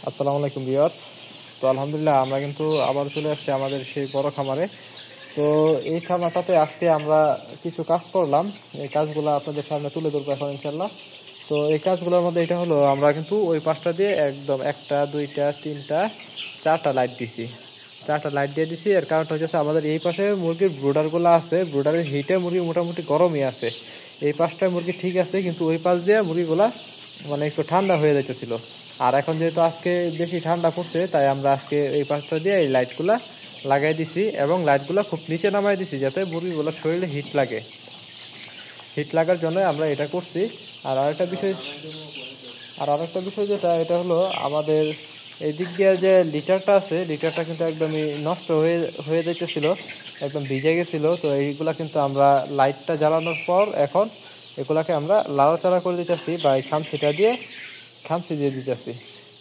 আসসালামু আলাইকুম ভিউয়ার্স। তো আলহামদুলিল্লাহ আমরা কিন্তু আবার চলে আসছি আমাদের সেই বড় খামারে। তো এই খামারটাতে আজকে আমরা কিছু কাজ করলাম, এই কাজগুলো আপনাদের সামনে তুলে ধরবো এখন ইনশাল্লাহ। তো এই কাজগুলোর মধ্যে এটা হলো, আমরা কিন্তু ওই পাশটা দিয়ে একদম একটা দুইটা তিনটা চারটা লাইট দিছি, চারটা লাইট দিয়ে দিছি। এর কারণটা হচ্ছে আমাদের এই পাশে মুরগির ব্রুডারগুলো আছে, ব্রুডারের হিটে মুরগি মোটামুটি গরমই আছে। এই পাশটায় মুরগি ঠিক আছে, কিন্তু ওই পাশ দিয়ে মুরগিগুলা মানে একটু ঠান্ডা হয়ে যাইতেছিল। আর এখন যেহেতু আজকে বেশি ঠান্ডা পড়ছে, তাই আমরা আজকে এই পাশটা দিয়ে এই লাইটগুলা লাগাই দিছি এবং লাইটগুলা খুব নিচে নামাই দিছি, যাতে মুরগিগুলোর শরীরে হিট লাগে। হিট লাগার জন্য আমরা এটা করছি। আর আরেকটা বিষয় যেটা, এটা হলো আমাদের এই দিক দিয়ে যে লিটারটা আছে, লিটারটা কিন্তু একদমই নষ্ট হয়ে হয়ে যাইতেছিল, একদম ভিজে গেছিল। তো এইগুলা কিন্তু আমরা লাইটটা জ্বালানোর পর এখন এগুলাকে আমরা লাড়াচাড়া করে দিতেছি, বা এই খামচি দিয়ে দিতেছি।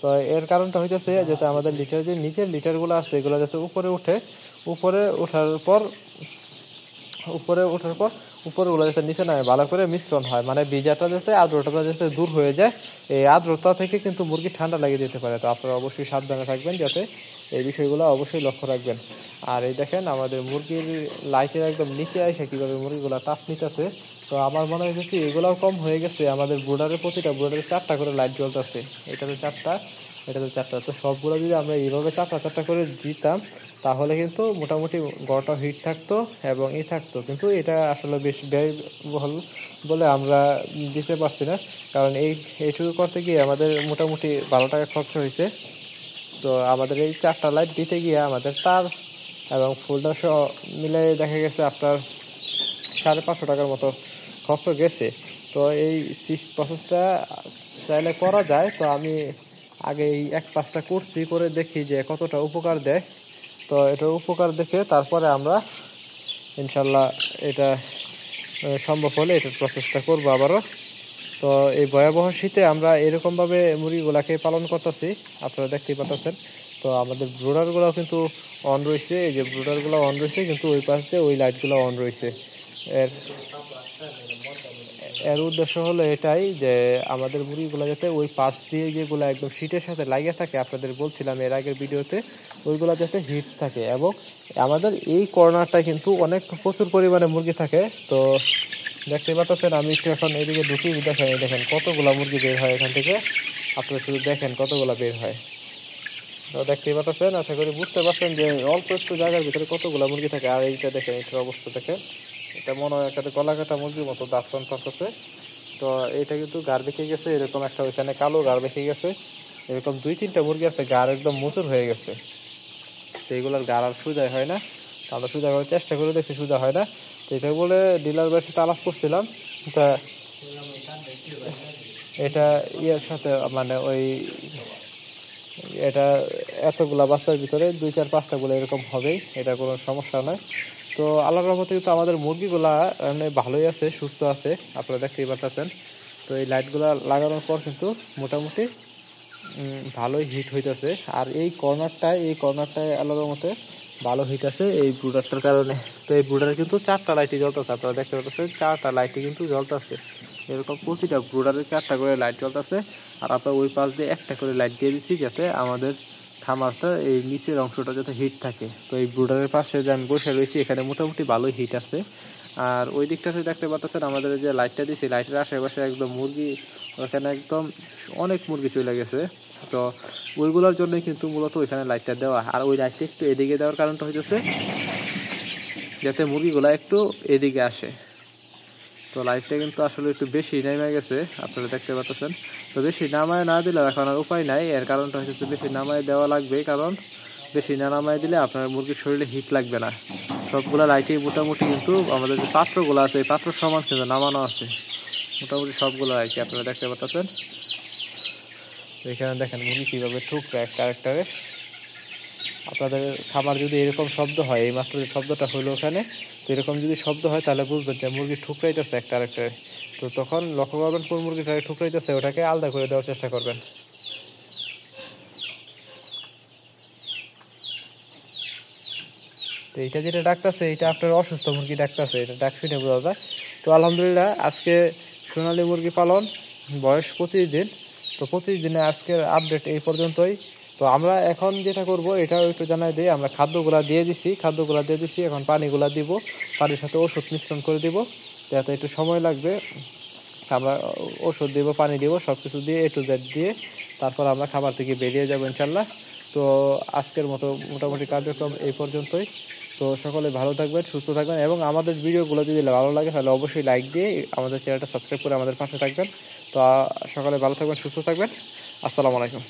তো এর কারণটা হইতেছে যাতে আমাদের লিটার যে নিচের লিটারগুলো আছে, এগুলো যাতে উপরে উঠে, উপরে ওঠার পর উপরেগুলো যাতে নিচে নামে, ভালো করে মিশ্রণ হয়, মানে ভিজাটা যাতে আর্দ্রতা যাতে দূর হয়ে যায়। এই আর্দ্রতা থেকে কিন্তু মুরগি ঠান্ডা লাগিয়ে দিতে পারে। তো আপনারা অবশ্যই সাবধানে থাকবেন, যাতে এই বিষয়গুলো অবশ্যই লক্ষ্য রাখবেন। আর এই দেখেন আমাদের মুরগির লাইটের একদম নিচে এসে কীভাবে মুরগিগুলো তাপ নিতেছে। তো আমার মনে হয়েছে এগুলাও কম হয়ে গেছে। আমাদের প্রতিটা ব্রুডারে 4টা করে লাইট জ্বলতেছে, এটাতে 4টা, এটাতে 4টা। তো সবগুলো যদি আমরা এইভাবে 4টা করে দিতাম, তাহলে কিন্তু মোটামুটি গড়টা হিট থাকতো এবং থাকতো। কিন্তু এটা আসলে বেশ ব্যয়বহুল বলে আমরা দিতে পারছি না, কারণ এইটুকু করতে গিয়ে আমাদের মোটামুটি 12 টাকা খরচ হয়েছে। তো আমাদের এই 4টা লাইট দিতে গিয়ে আমাদের তার এবং ফুলটা সহ মিলে দেখা গেছে আপনার 550 টাকার মতো খরচ গেছে। তো এই প্রসেসটা চাইলে করা যায়। তো আমি আগে এই এক পাঁচটা করছি, করে দেখি যে কতটা উপকার দেয়। তো এটার উপকার দেখে তারপরে আমরা ইনশাল্লাহ এটা সম্ভব হলে এটার প্রসেসটা করবো আবারও। তো এই ভয়াবহ শীতে আমরা এরকমভাবে মুরগিগুলাকে পালন করতেছি, আপনারা দেখতেই পাচ্ছেন। তো আমাদের ব্রুডারগুলোও কিন্তু অন রয়েছে, এই যে ব্রুডারগুলো অন রয়েছে, কিন্তু ওই পাশে ওই লাইটগুলো অন রয়েছে। এর এর উদ্দেশ্য হলো এটাই যে আমাদের মুরগিগুলো যাতে ওই পাশ দিয়ে যেগুলো একদম শীতের সাথে লাগিয়ে থাকে, আপনাদের বলছিলাম এর আগের ভিডিওতে, ওইগুলো যাতে হিট থাকে। এবং আমাদের এই কর্নারটা কিন্তু প্রচুর পরিমাণে মুরগি থাকে। তো দেখতে পাচ্ছেন, আমি একটু এখন এদিকে ঢুকিয়ে দেখেন কতগুলা মুরগি বের হয় এখান থেকে। আপনারা শুধু দেখেন কতগুলা বের হয়। তো দেখতেই পাচ্ছেন, আশা করি বুঝতে পারছেন যে অল্প একটু জায়গার ভিতরে কতগুলা মুরগি থাকে। আর এইটা দেখেন, এটার অবস্থা দেখেন, এটা মনে হয় একটা গলা কাটা মুরগির মতো দাঁত টান টানতেছে। তো এটা কিন্তু গাড় বেঁকে গেছে, এরকম একটা ওইখানে কালো গাড় বেঁকে গেছে। এরকম 2-3টা মুরগি আছে গাড় একদম মোচর হয়ে গেছে। তো এগুলোর গাড় আর সোজা হয় না। আমরা সোজা করার চেষ্টা করে দেখছি, সোজা হয় না। তো এটা বলে ডিলার ভাইয়ের সাথে আলাপ করছিলাম। তা এটা ইয়ের সাথে মানে এটা এতগুলা বাচ্চার ভিতরে 2-4-5টা গুলো এরকম হবেই, এটা কোনো সমস্যা নয়। তো আল্লাহর রহমতে কিন্তু আমাদের মুরগিগুলা মানে ভালোই আছে, সুস্থ আছে, আপনারা দেখতেই পাচ্ছেন। তো এই লাইটগুলা লাগানোর পর কিন্তু মোটামুটি ভালোই হিট হইতেছে। আর এই কর্নারটায় আল্লাহর রহমতে ভালো হিট আছে এই ব্রুডারটার কারণে। তো এই ব্রুডারে কিন্তু 4টা লাইটই জ্বলতেছে, আপনারা দেখতে পাচ্ছেন 4টা লাইটই কিন্তু জ্বলতেছে। এরকম প্রতিটা ব্রুডারে 4টা করে লাইট জ্বলতেছে। আর আপনার ওই পাশ দিয়ে একটা করে লাইট দিয়ে দিচ্ছি, যাতে আমাদের খামারটা এই নিচের অংশটা যাতে হিট থাকে। তো এই ব্রুডারের পাশে যে আমি বসে রয়েছি, এখানে মোটামুটি ভালোই হিট আছে। আর ওই দিকটাতে দেখতে পাচ্ছেন আমাদের যে লাইটটা দিচ্ছি, লাইটের আশেপাশে একদম মুরগি, ওখানে একদম অনেক মুরগি চলে গেছে। তো ওইগুলোর জন্য কিন্তু মূলত ওইখানে লাইটটা দেওয়া। আর ওই লাইটটা একটু এদিকে দেওয়ার কারণটা হইতেছে যাতে মুরগিগুলা একটু এদিকে আসে। তো লাইটটা কিন্তু আসলে একটু বেশি নেমে গেছে, আপনারা দেখতে পাচ্ছেন। তো বেশি নামায় না দিলেও এখন আর উপায় নাই। এর কারণটা হচ্ছে বেশি নামায় দেওয়া লাগবে, কারণ বেশি না নামায় দিলে আপনার মুরগির শরীরে হিট লাগবে না। সবগুলা লাইটই মোটামুটি কিন্তু আমাদের যে পাত্রগুলো আছে, এই পাত্র সমান কিন্তু নামানো আছে মোটামুটি সবগুলো লাইটই, আপনারা দেখতে পাচ্ছেন। এখানে দেখেন মুরগি কীভাবে ঠুকরে এক ক্যারেক্টারে। আপনাদের খাবার যদি এরকম শব্দ হয়, এই মাত্র যে শব্দটা হলো ওখানে, তো এরকম যদি শব্দ হয় তাহলে বুঝবেন যে মুরগি ঠুকরাইতেছে একটা আরেকটারে। তো তখন লক্ষ্য করবেন কোন মুরগিটাকে ঠুকরাইতেছে, ওটাকে আলাদা করে দেওয়ার চেষ্টা করবেন। তো এইটা যেটা ডাকতেছে, এটা আপনার অসুস্থ মুরগি ডাকতেছে, এটা ডাক শুনে বোঝা যায়। তো আলহামদুলিল্লাহ আজকে সোনালী মুরগি পালন বয়স 25 দিন। তো 25 দিনে আজকের আপডেট এই পর্যন্তই। তো আমরা এখন যেটা করব এটাও একটু জানাই দিই, আমরা খাদ্যগুলা দিয়ে দিছি, এখন পানিগুলা দিব, পানির সাথে ওষুধ মিশ্রণ করে দিব, যাতে একটু সময় লাগবে। আমরা ওষুধ দিব, পানি দিব, সব কিছু দিয়ে A to Z দিয়ে তারপর আমরা খাবার থেকে বেরিয়ে যাবো ইনশাল্লাহ। তো আজকের মতো মোটামুটি কার্যক্রম এই পর্যন্তই। তো সকলে ভালো থাকবেন, সুস্থ থাকবেন, এবং আমাদের ভিডিওগুলো যদি ভালো লাগে তাহলে অবশ্যই লাইক দিয়ে আমাদের চ্যানেলটা সাবস্ক্রাইব করে আমাদের পাশে থাকবেন। তো সকালে ভালো থাকবেন, সুস্থ থাকবেন। আসসালামু আলাইকুম।